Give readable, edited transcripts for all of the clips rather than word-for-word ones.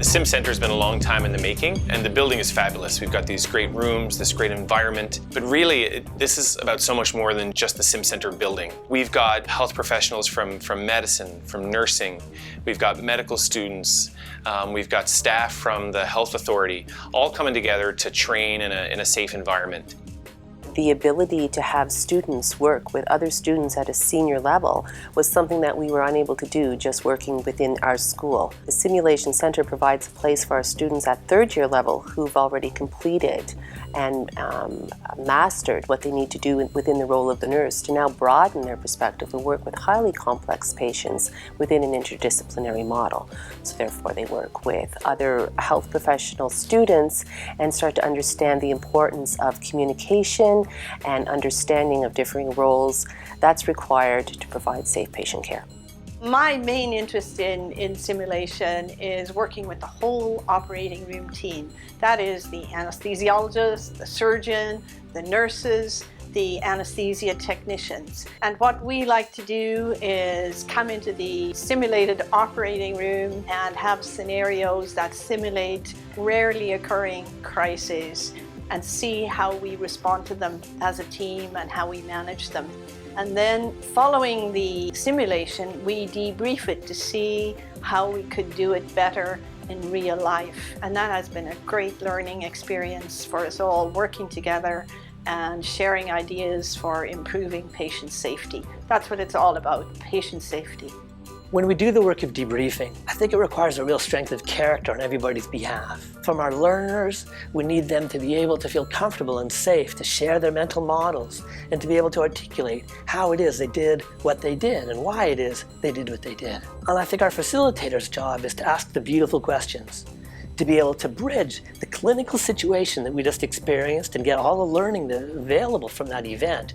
Sim Center has been a long time in the making, and the building is fabulous. We've got these great rooms, this great environment, but really this is about so much more than just the Sim Center building. We've got health professionals from medicine, from nursing, we've got medical students, we've got staff from the health authority, all coming together to train in a safe environment. The ability to have students work with other students at a senior level was something that we were unable to do just working within our school. The Simulation Center provides a place for our students at third-year level who've already completed and mastered what they need to do within the role of the nurse to now broaden their perspective and work with highly complex patients within an interdisciplinary model. So therefore they work with other health professional students and start to understand the importance of communication and understanding of differing roles that's required to provide safe patient care. My main interest in simulation is working with the whole operating room team. That is the anesthesiologist, the surgeon, the nurses, the anesthesia technicians. And what we like to do is come into the simulated operating room and have scenarios that simulate rarely occurring crises and see how we respond to them as a team and how we manage them. And then following the simulation, we debrief it to see how we could do it better in real life. And that has been a great learning experience for us all, working together and sharing ideas for improving patient safety. That's what it's all about, patient safety. When we do the work of debriefing, I think it requires a real strength of character on everybody's behalf. From our learners, we need them to be able to feel comfortable and safe to share their mental models and to be able to articulate how it is they did what they did and why it is they did what they did. And I think our facilitator's job is to ask the beautiful questions, to be able to bridge the clinical situation that we just experienced and get all the learning available from that event,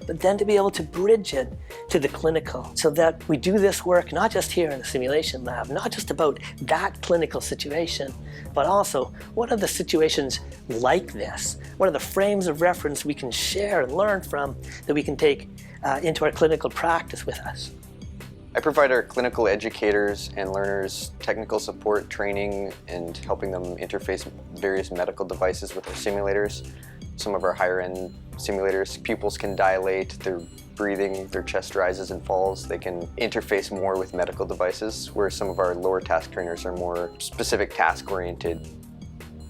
but then to be able to bridge it to the clinical so that we do this work not just here in the simulation lab, not just about that clinical situation, but also what are the situations like this? What are the frames of reference we can share and learn from that we can take into our clinical practice with us? I provide our clinical educators and learners technical support, training, and helping them interface various medical devices with our simulators. Some of our higher-end simulators, pupils can dilate, their breathing, their chest rises and falls. They can interface more with medical devices, where some of our lower task trainers are more specific task-oriented.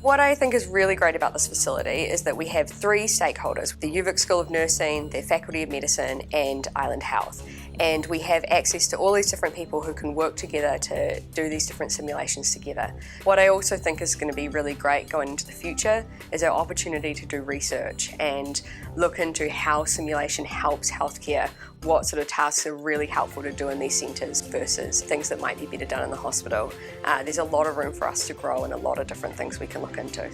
What I think is really great about this facility is that we have three stakeholders, the UVic School of Nursing, the Faculty of Medicine and Island Health. And we have access to all these different people who can work together to do these different simulations together. What I also think is going to be really great going into the future is our opportunity to do research and look into how simulation helps healthcare, what sort of tasks are really helpful to do in these centres versus things that might be better done in the hospital. There's a lot of room for us to grow and a lot of different things we can look into.